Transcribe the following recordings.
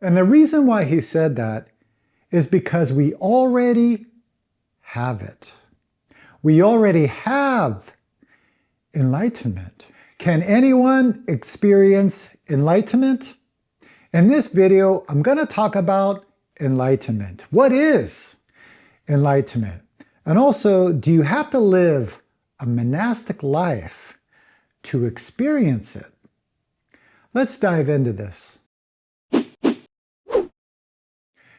And the reason why he said that is because we already have it. We already have enlightenment. Can anyone experience enlightenment? In this video, I'm going to talk about enlightenment. What is enlightenment? And also, do you have to live a monastic life to experience it? Let's dive into this.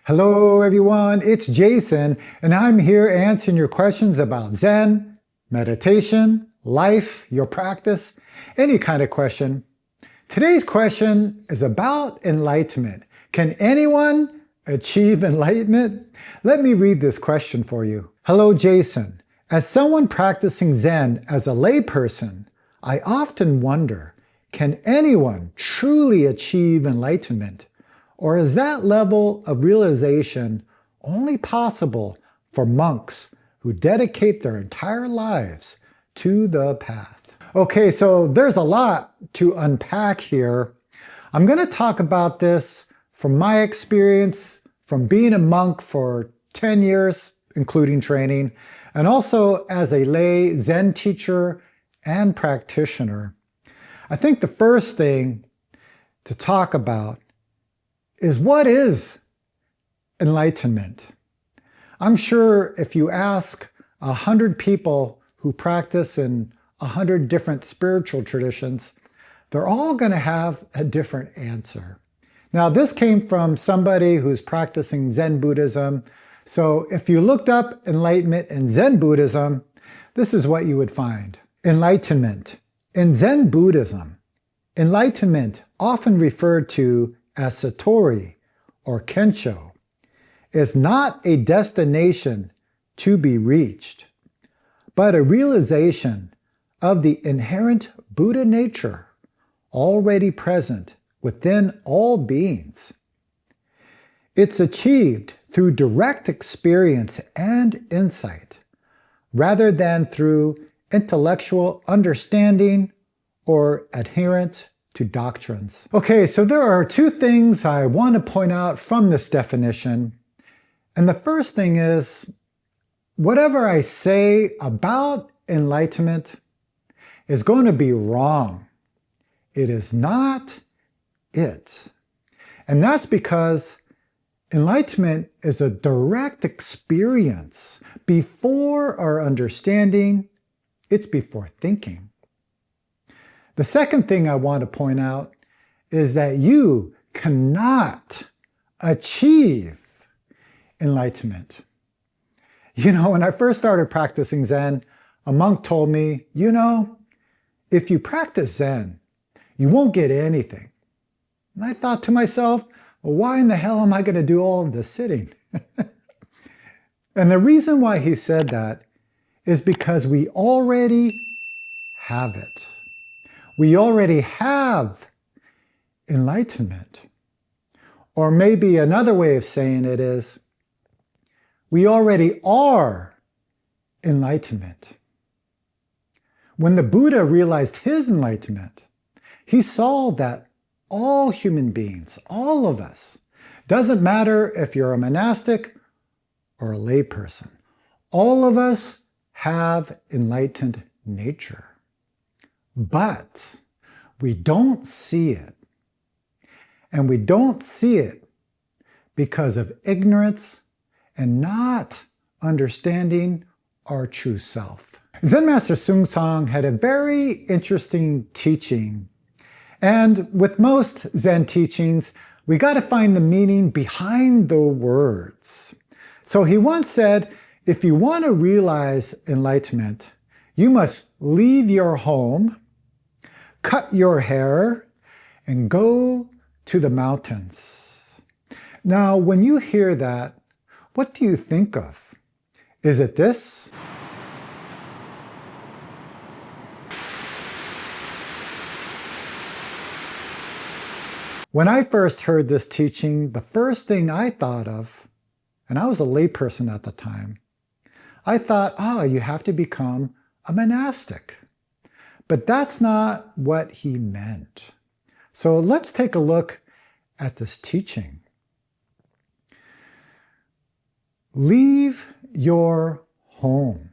Hello everyone, it's Jason, and I'm here answering your questions about Zen, meditation, life, your practice, any kind of question. Today's question is about enlightenment. Can anyone achieve enlightenment? Let me read this question for you. Hello Jason, as someone practicing Zen as a layperson, I often wonder, can anyone truly achieve enlightenment? Or is that level of realization only possible for monks who dedicate their entire lives to the path? Okay, so there's a lot to unpack here. I'm going to talk about this from my experience, from being a monk for 10 years, including training, and also as a lay Zen teacher and practitioner. I think the first thing to talk about is what is enlightenment? I'm sure if you ask 100 people who practice in 100 different spiritual traditions, they're all going to have a different answer. Now, this came from somebody who's practicing Zen Buddhism. So if you looked up enlightenment in Zen Buddhism, this is what you would find. Enlightenment. In Zen Buddhism, enlightenment, often referred to as Satori or Kensho, is not a destination to be reached, but a realization of the inherent Buddha nature already present within all beings. It's achieved through direct experience and insight, rather than through intellectual understanding or adherence to doctrines. Okay, so there are two things I want to point out from this definition. And the first thing is, whatever I say about enlightenment is going to be wrong. It is not it. And that's because enlightenment is a direct experience. Before our understanding, it's before thinking. The second thing I want to point out is that you cannot achieve enlightenment. You know, when I first started practicing Zen, a monk told me, you know, if you practice Zen, you won't get anything. And I thought to myself, well, why in the hell am I going to do all of this sitting? And the reason why he said that is because we already have it. We already have enlightenment. Or maybe another way of saying it is, we already are enlightenment. When the Buddha realized his enlightenment, he saw that all human beings, all of us, doesn't matter if you're a monastic or a layperson, all of us have enlightened nature. But we don't see it. And we don't see it because of ignorance and not understanding our true self. Zen Master Seung Sahn had a very interesting teaching. And with most Zen teachings, we got to find the meaning behind the words. So he once said, if you want to realize enlightenment, you must leave your home, cut your hair, and go to the mountains. Now, when you hear that, what do you think of? Is it this? When I first heard this teaching, the first thing I thought of, and I was a layperson at the time, I thought, oh, you have to become a monastic. But that's not what he meant. So let's take a look at this teaching. Leave your home.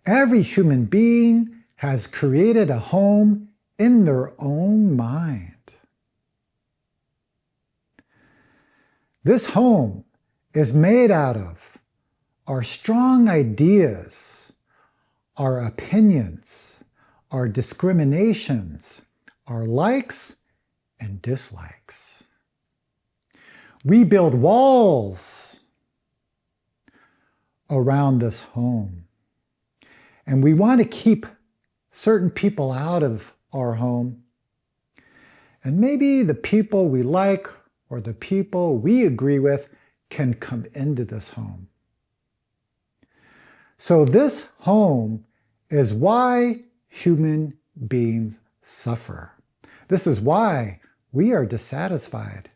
Every human being has created a home in their own mind. This home is made out of our strong ideas, our opinions, our discriminations, our likes and dislikes. We build walls around this home, and we want to keep certain people out of our home. And maybe the people we like or the people we agree with can come into this home. So this home is why human beings suffer. This is why we are dissatisfied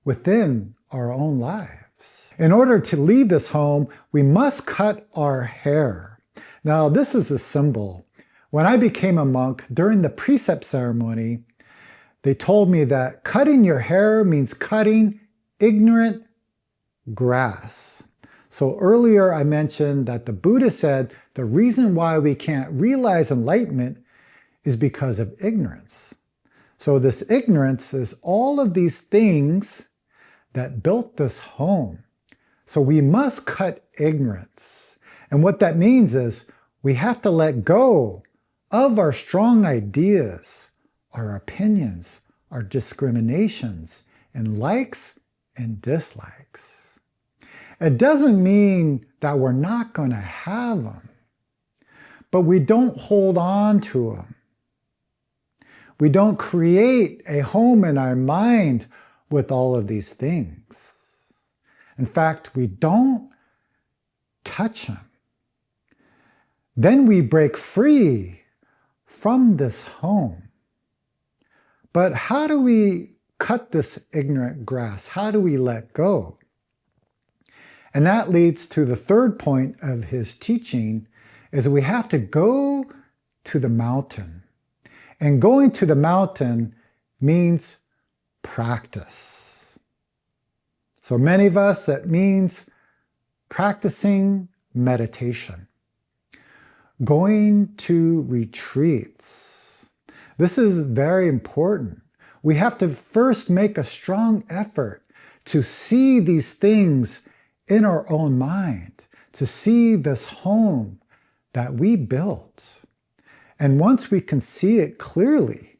within our own lives. In order to leave this home, we must cut our hair. Now, this is a symbol. When I became a monk, during the precept ceremony, they told me that cutting your hair means cutting ignorant grass. So earlier I mentioned that the Buddha said the reason why we can't realize enlightenment is because of ignorance. So this ignorance is all of these things that built this home. So we must cut ignorance. And what that means is we have to let go of our strong ideas, our opinions, our discriminations, and likes and dislikes. It doesn't mean that we're not going to have them, but we don't hold on to them. We don't create a home in our mind with all of these things. In fact, we don't touch them. Then we break free from this home. But how do we cut this ignorant grass? How do we let go? And that leads to the third point of his teaching, is we have to go to the mountain. And going to the mountain means practice. So many of us, it means practicing meditation, going to retreats. This is very important. We have to first make a strong effort to see these things in our own mind, to see this home that we built. And once we can see it clearly,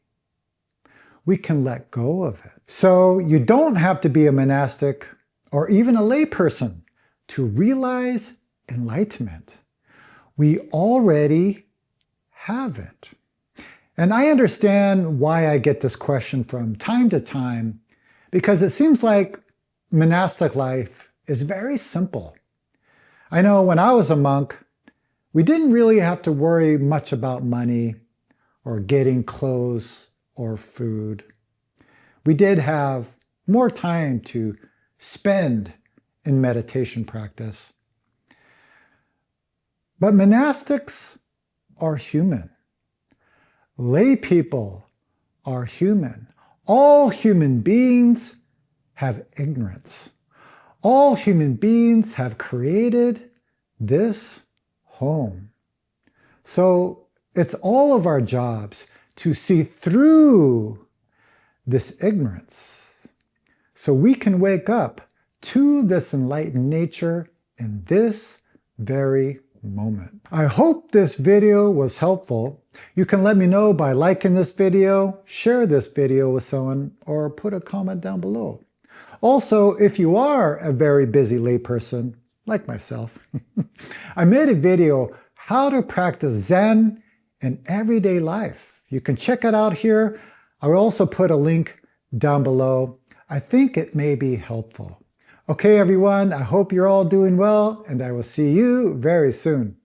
we can let go of it. So you don't have to be a monastic or even a layperson to realize enlightenment. We already have it. And I understand why I get this question from time to time, because it seems like monastic life is very simple. I know when I was a monk, we didn't really have to worry much about money or getting clothes or food. We did have more time to spend in meditation practice. But monastics are human. Lay people are human. All human beings have ignorance. All human beings have created this home. So it's all of our jobs to see through this ignorance so we can wake up to this enlightened nature in this very moment. I hope this video was helpful. You can let me know by liking this video, share this video with someone, or put a comment down below. Also, if you are a very busy layperson, like myself, I made a video how to practice Zen in everyday life. You can check it out here. I will also put a link down below. I think it may be helpful. Okay, everyone, I hope you're all doing well, and I will see you very soon.